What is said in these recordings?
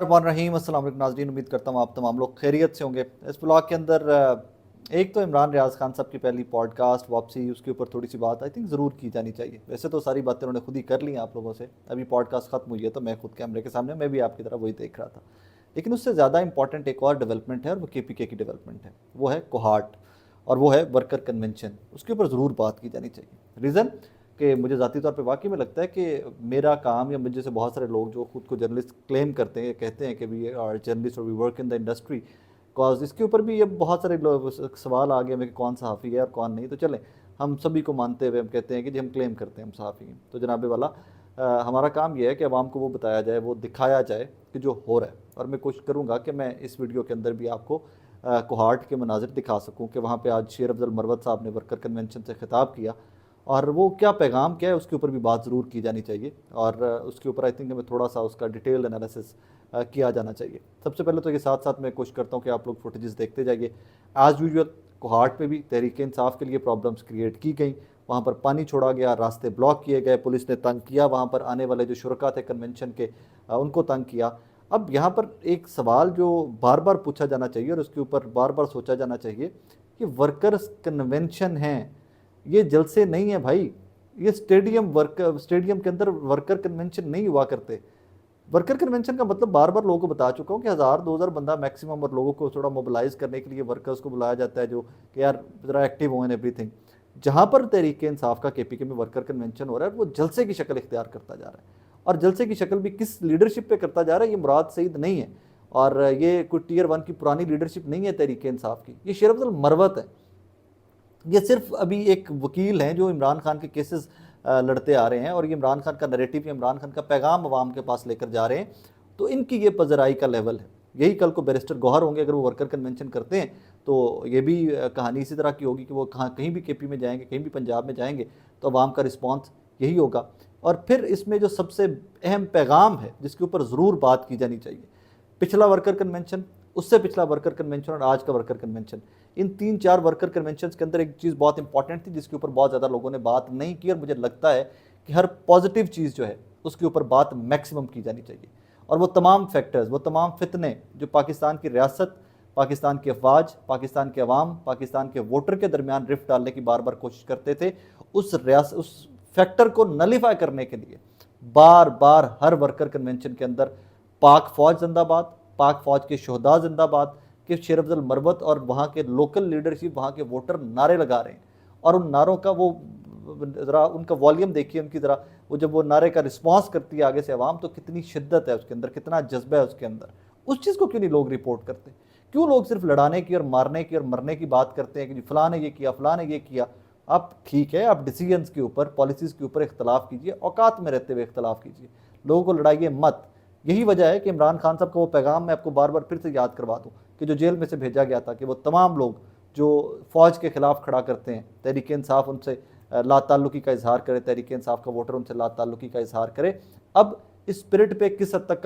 रहीम अस्सलाम वालेकुम नाज़रीन, उम्मीद करता हूँ आप तमाम लोग खैरियत से होंगे। इस ब्लॉग के अंदर एक तो इमरान रियाज खान साहब की पहली पॉडकास्ट वापसी, उसके ऊपर थोड़ी सी बात आई थिंक ज़रूर की जानी चाहिए। वैसे तो सारी बातें उन्होंने खुद ही कर ली हैं आप लोगों से, अभी पॉडकास्ट ख़त्म हुई है तो मैं खुद कैमरे के सामने, मैं भी आपकी तरह वही देख रहा था। लेकिन उससे ज़्यादा इंपॉर्टेंट एक और डेवलपमेंट है और वो KPK की डेवलपमेंट है, वो है कोहाट और वो है वर्कर कन्वेंशन। उसके ऊपर ज़रूर बात की जानी चाहिए। रीज़न कि मुझे ज़ाती तौर पे वाकई में लगता है कि मेरा काम या मुझे से बहुत सारे लोग जो खुद को जर्नलिस्ट क्लेम करते हैं, कहते हैं कि वी आर जर्नलिस्ट और we work in the industry, cause इसके ऊपर भी ये बहुत सारे सवाल आ गए हमें कि कौन सहाफ़ी है और कौन नहीं। तो चलें, हम सभी को मानते हुए हम कहते हैं कि जी हम क्लेम करते हैं हम सहाफ़ी हैं। तो जनाबे वाला हमारा काम यह है कि आवाम को वो बताया जाए, वो दिखाया जाए कि जो हो रहा है। और मैं कोशिश करूँगा कि मैं इस वीडियो के अंदर भी आपको कोहाट के मनाजिर दिखा सकूँ कि वहाँ पे आज शेर अफजल मरवत साहब ने वर्कर कन्वेंशन से खिताब किया और वो क्या पैगाम क्या है उसके ऊपर भी बात ज़रूर की जानी चाहिए। और उसके ऊपर आई थिंक हमें थोड़ा सा उसका डिटेल्ड एनालिसिस किया जाना चाहिए। सबसे पहले तो ये साथ साथ मैं कोशिश करता हूँ कि आप लोग फुटेजेस देखते जाइए। एज़ यूजुअल कोहाट में भी तहरीक इंसाफ के लिए प्रॉब्लम्स क्रिएट की गई, वहाँ पर पानी छोड़ा गया, रास्ते ब्लॉक किए गए, पुलिस ने तंग किया, वहाँ पर आने वाले जो शुरका थे कन्वेंशन के उनको तंग किया। अब यहाँ पर एक सवाल जो बार बार पूछा जाना चाहिए और उसके ऊपर बार बार सोचा जाना चाहिए कि वर्कर्स कन्वेंशन हैं, ये जलसे नहीं है भाई। ये स्टेडियम के अंदर वर्कर कन्वेंशन नहीं हुआ करते। वर्कर कन्वेंशन का मतलब बार बार लोगों को बता चुका हूँ कि 1000-2000 बंदा मैक्सिमम, और लोगों को थोड़ा मोबिलाइज करने के लिए वर्कर्स को बुलाया जाता है जो कि यार ज़रा एक्टिव हो इन एवरीथिंग। जहाँ पर तहरीक इंसाफ का KPK में वर्कर कन्वेंशन हो रहा है वो जलसे की शक्ल इख्तियार करता जा रहा है। और जलसे की शक्ल भी किस लीडरशिप पे करता जा रहा है, ये मुराद सईद नहीं है और ये कोई टियर 1 की पुरानी लीडरशिप नहीं है तहरीक इंसाफ की, ये शेर अफजल मरवत है। ये सिर्फ अभी एक वकील हैं जो इमरान खान के केसेस लड़ते आ रहे हैं और ये इमरान खान का नैरेटिव या इमरान खान का पैगाम अवाम के पास लेकर जा रहे हैं। तो इनकी ये पजराई का लेवल है। यही कल को बैरिस्टर गौहर होंगे, अगर वो वर्कर कन्वेंशन करते हैं तो ये भी कहानी इसी तरह की होगी कि वो कहीं भी KP में जाएंगे, कहीं भी पंजाब में जाएंगे तो अवाम का रिस्पॉन्स यही होगा। और फिर इसमें जो सबसे अहम पैगाम है जिसके ऊपर ज़रूर बात की जानी चाहिए, पिछला वर्कर कन्वेंशन, उससे पिछला वर्कर कन्वेंशन और आज का वर्कर कन्वेंशन, इन 3-4 वर्कर कन्वेंशन के अंदर एक चीज़ बहुत इंपॉर्टेंट थी जिसके ऊपर बहुत ज़्यादा लोगों ने बात नहीं की और मुझे लगता है कि हर पॉजिटिव चीज़ जो है उसके ऊपर बात मैक्सिमम की जानी चाहिए। और वो तमाम फैक्टर्स, वो तमाम फितने जो पाकिस्तान की रियासत, पाकिस्तान की अफवाज, पाकिस्तान के अवाम, पाकिस्तान के वोटर के दरमियान रिफ्ट डालने की बार बार कोशिश करते थे, उस फैक्टर को नलीफाई करने के लिए बार बार हर वर्कर कन्वेंशन के अंदर पाक फौज जिंदाबाद, पाक फौज के शहदा जिंदाबाद कि शेर अफजल मरवत और वहाँ के लोकल लीडरशिप, वहाँ के वोटर नारे लगा रहे हैं। और उन नारों का वो ज़रा उनका वॉल्यूम देखिए, उनकी ज़रा वो जब वो नारे का रिस्पॉन्स करती है आगे से आवाम, तो कितनी शिद्दत है उसके अंदर, कितना जज्बा है उसके अंदर। उस चीज़ को क्यों नहीं लोग रिपोर्ट करते? क्यों लोग सिर्फ लड़ाने की और मारने की और मरने की बात करते हैं कि जी फ़लाँ ने ये किया, फ़लाँ ने ये किया। आप ठीक है, आप डिसीजंस के ऊपर, पॉलिसीज़ के ऊपर इख्तलाफ कीजिए, औकात में रहते हुए इख्तलाफ कीजिए, लोगों को लड़ाइए मत। यही वजह है कि इमरान खान साहब का वो पैगाम मैं आपको बार बार फिर से याद करवा दूँ कि जो जेल में से भेजा गया था कि वो तमाम लोग जो फ़ौज के ख़िलाफ़ खड़ा करते हैं, तहरीक इंसाफ उनसे लाताल्लुकी का इजहार करे, तहरीक इंसाफ का वोटर उनसे लाताल्लुकी का इजहार करे। अब इस स्पिरिट पे किस हद तक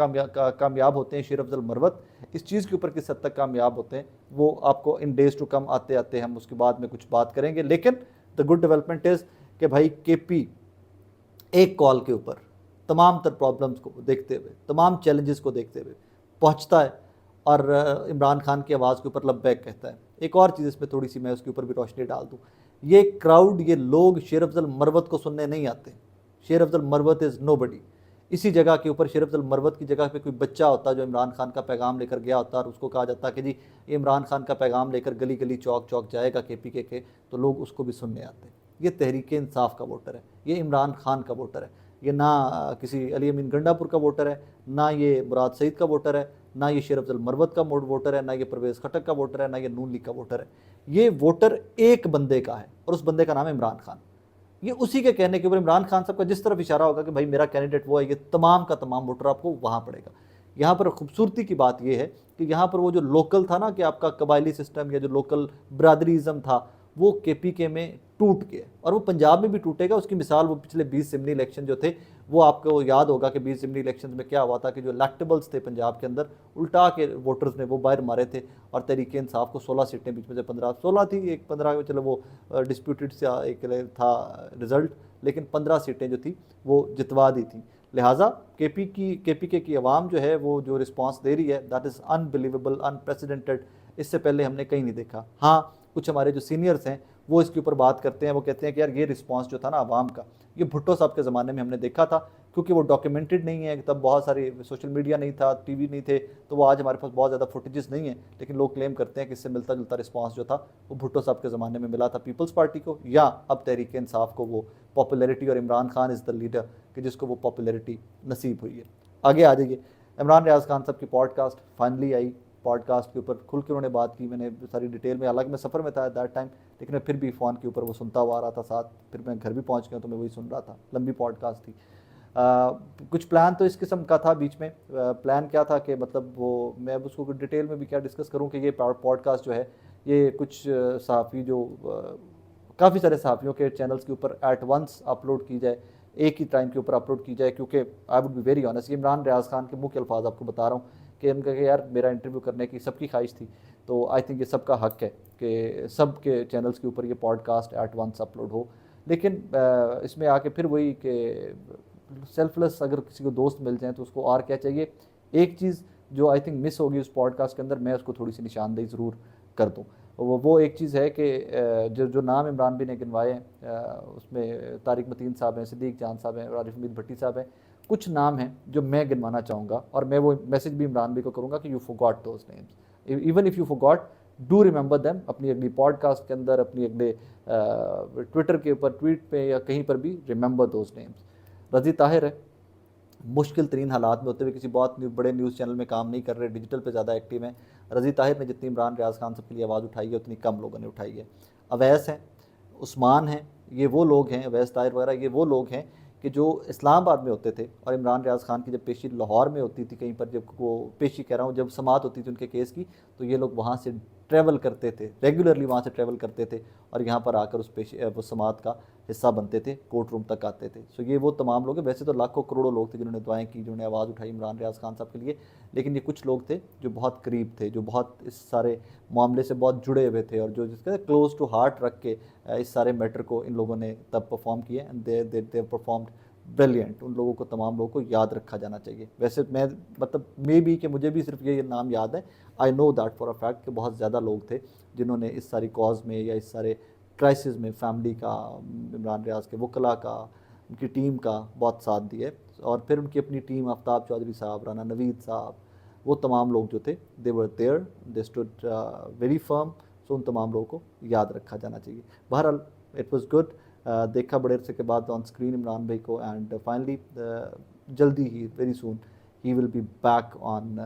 कामयाब होते हैं शेर अफजल मरवत, इस चीज़ के ऊपर किस हद तक कामयाब होते हैं, वो आपको इन डेज टू कम आते आते हम उसके बाद में कुछ बात करेंगे। लेकिन द गुड डेवलपमेंट इज़ कि भाई KP एक कॉल के ऊपर तमाम तर प्रॉब्लम्स को देखते हुए, तमाम चैलेंजेस को देखते हुए पहुंचता है और इमरान खान की आवाज़ के ऊपर लब्बैक कहता है। एक और चीज़ इस पर थोड़ी सी मैं उसके ऊपर भी रोशनी डाल दूँ, ये क्राउड, ये लोग शेर अफजल मरवत को सुनने नहीं आते। शेर अफजल मरवत इज़ नोबडी। इसी जगह के ऊपर शेर अफजल मरवत की जगह पे कोई बच्चा होता जो इमरान खान का पैगाम लेकर गया होता और उसको कहा जाता कि जी ये इमरान खान का पैगाम लेकर गली गली चौक चौक जाएगा KPK के, तो लोग उसको भी सुनने आते। ये तहरीक इंसाफ का वोटर है, ये इमरान खान का वोटर है, ये ना किसी अली अमीन गंडापुर का वोटर है, ना ये मुराद सईद का वोटर है, ना ये शेर अफजल मरवत का वोटर है, ना ये परवेज़ खटक का वोटर है, ना ये नून लीग का वोटर है। ये वोटर एक बंदे का है और उस बंदे का नाम है इमरान खान। ये उसी के कहने के ऊपर इमरान खान साहब का जिस तरफ इशारा होगा कि भाई मेरा कैंडिडेट वो है, ये तमाम का तमाम वोटर आपको वहाँ पड़ेगा। यहाँ पर खूबसूरती की बात यह है कि यहाँ पर वो जो लोकल था ना, कि आपका कबायली सिस्टम या जो लोकल ब्रादरीज़म था, वो KPK में टूट गया और वो पंजाब में भी टूटेगा। उसकी मिसाल वो पिछले 20 सिमनी इलेक्शन जो थे, वो आपको याद होगा कि 20 सिमनी इलेक्शन में क्या हुआ था कि जो इलेक्टेबल्स थे पंजाब के अंदर, उल्टा के वोटर्स ने वो बाहर मारे थे और तहरीक इंसाफ को 16 सीटें, बीच में से 15-16 थी, एक 15 चलो वो डिस्प्यूटेड सा एक था रिजल्ट, लेकिन 15 सीटें जो थी वो जितवा दी थी। लिहाजा केपीके की आवाम जो है वो जो रिस्पांस दे रही है दैट इज़ अनबिलीवेबल, अनप्रेसिडेंटेड। इससे पहले हमने कहीं नहीं देखा। हाँ, कुछ हमारे जो सीनियर्स हैं वो इसके ऊपर बात करते हैं, वो कहते हैं कि यार ये रिस्पांस जो था ना आवाम का, ये भुट्टो साहब के ज़माने में हमने देखा था, क्योंकि वो डॉक्यूमेंटेड नहीं है, तब बहुत सारी सोशल मीडिया नहीं था, टीवी नहीं थे, तो वो आज हमारे पास बहुत ज़्यादा फुटेजेस नहीं है, लेकिन लोग क्लेम करते हैं कि इससे मिलता जुलता रिस्पांस जो था वो भुट्टो साहब के ज़माने में मिला था पीपल्स पार्टी को, या अब तहरीक इंसाफ को वो पॉपुलैरिटी, और Imran Khan is the leader कि जिसको वो पॉपुलैरिटी नसीब हुई है। आगे आ जाइए, इमरान रियाज खान साहब की पॉडकास्ट फाइनली आई। पॉडकास्ट के ऊपर खुल के उन्होंने बात की, मैंने सारी डिटेल में, हालांकि मैं सफ़र में था एट दैट टाइम, लेकिन मैं फिर भी फ़ोन के ऊपर वो सुनता हुआ आ रहा था साथ, फिर मैं घर भी पहुंच गया तो मैं वही सुन रहा था। लंबी पॉडकास्ट थी। कुछ प्लान तो इस किस्म का था बीच में। प्लान क्या था कि मतलब वो, मैं अब उसको डिटेल में भी क्या डिस्कस करूं कि ये पॉडकास्ट जो है ये कुछ सहाफ़ी जो काफ़ी सारे सहाफ़ियों के चैनल्स के ऊपर एट वंस अपलोड की जाए, एक ही टाइम के ऊपर अपलोड की जाए, क्योंकि I would be very honest, ये इमरान रियाज खान के मुँह के अल्फाज आपको बता रहा हूँ कि उनका कि यार मेरा इंटरव्यू करने की सबकी ख्वाहिश थी, तो आई थिंक ये सबका हक है कि सब के चैनल्स के ऊपर ये पॉडकास्ट एट वंस अपलोड हो। लेकिन इसमें आके फिर वही कि सेल्फलेस अगर किसी को दोस्त मिल जाए तो उसको और क्या चाहिए। एक चीज़ जो आई थिंक मिस होगी उस पॉडकास्ट के अंदर, मैं उसको थोड़ी सी निशानदेही ज़रूर कर दूँ। वो एक चीज़ है कि जो नाम इमरान भी ने गिनवाए हैं, उसमें तारिक मतीन साहब हैं, सिद्दीक जान साहब हैं और आरिफ हमीद भट्टी साहब हैं। कुछ नाम हैं जो मैं गिनवाना चाहूँगा, और मैं वो मैसेज भी इमरान भी को करूँगा कि you forgot those names, even if you forgot do remember them. अपनी अगली पॉडकास्ट के अंदर, अपनी अगले ट्विटर के ऊपर ट्वीट पे या कहीं पर भी रिमेंबर दोज नेम्स। रज़ी ताहिर है, मुश्किल तरीन हालात में होते हुए किसी बहुत बड़े न्यूज़ चैनल में काम नहीं कर रहे, डिजिटल पे ज़्यादा एक्टिव हैं। रज़ी ताहिर ने जितनी इमरान रियाज खान साहब के लिए आवाज़ उठाई है उतनी कम लोगों ने उठाई है। अवैस हैं, उस्मान हैं, ये वो लोग हैं, अवैस ताहिर वगैरह ये वो लोग हैं कि जो इस्लामाबाद में होते थे, और इमरान रियाज खान की जब पेशी लाहौर में होती थी, कहीं पर जब वो पेशी कह रहा हूँ, जब समात होती थी उनके केस की, तो ये लोग वहाँ से ट्रैवल करते थे, रेगुलरली वहाँ से ट्रैवल करते थे और यहाँ पर आकर उस पेशी वो समात का हिस्सा बनते थे, कोर्ट रूम तक आते थे। सो ये वो तमाम लोग हैं। वैसे तो लाखों करोड़ों लोग थे जिन्होंने दुआएं की, जिन्होंने आवाज़ उठाई इमरान रियाज खान साहब के लिए, लेकिन ये कुछ लोग थे जो बहुत करीब थे, जो बहुत इस सारे मामले से बहुत जुड़े हुए थे, और जो जिसका क्लोज टू हार्ट रख के इस सारे मैटर को इन लोगों ने तब परफॉर्म किया, एंड दे परफॉर्म्ड ब्रिलियंट। उन लोगों को, तमाम लोगों को याद रखा जाना चाहिए। वैसे मैं मतलब मे बी कि मुझे भी सिर्फ ये नाम याद है, I know that for a fact कि बहुत ज़्यादा लोग थे जिन्होंने इस सारी कॉज में या इस सारे क्राइसिस में फैमिली का, इमरान रियाज के वकला का, उनकी टीम का बहुत साथ दिया। और फिर उनकी अपनी टीम, आफ्ताब चौधरी साहब, राना नवीद साहब, वो तमाम लोग जो थे they were there, they stood very firm. So उन तमाम लोगों को याद रखा जाना चाहिए। बहरहाल इट वॉज़ गुड। देखा बड़े अरसे के बाद ऑन स्क्रीन इमरान भाई को, एंड फाइनली जल्दी ही, very soon he will be back on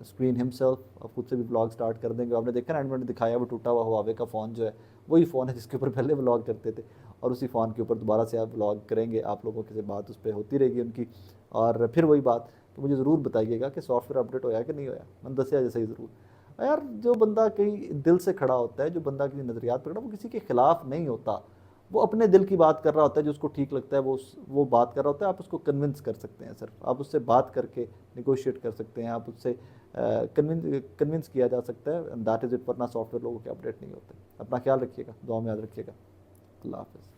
screen himself. खुद से भी ब्लॉग स्टार्ट कर देंगे। आपने देखा ना, उन्होंने दिखाया वो टूटा हुआ हुआवे का फ़ोन जो है, वही फ़ोन है जिसके ऊपर पहले व्लॉग करते थे, और उसी फ़ोन के ऊपर दोबारा से आप व्लॉग करेंगे। आप लोगों की से बात उस पर होती रहेगी उनकी, और फिर वही बात। तो मुझे ज़रूर बताइएगा कि सॉफ्टवेयर अपडेट होया कि नहीं होया, मैंने दसिया जैसे ही ज़रूर। यार जो बंदा कहीं दिल से खड़ा होता है, जो बंदा किसी नज़रियात पकड़ा, वो किसी के खिलाफ नहीं होता, वो अपने दिल की बात कर रहा होता है, जो उसको ठीक लगता है वो बात कर रहा होता है। आप उसको कन्विंस कर सकते हैं, सिर्फ आप उससे बात करके निगोशिएट कर सकते हैं, आप उससे कन्विंस किया जा सकता है, एंड दैट इज़ इट। वरना सॉफ्टवेयर लोगों के अपडेट नहीं होते। अपना ख्याल रखिएगा, दुआ में याद रखिएगा। अल्लाह हाफ़िज़।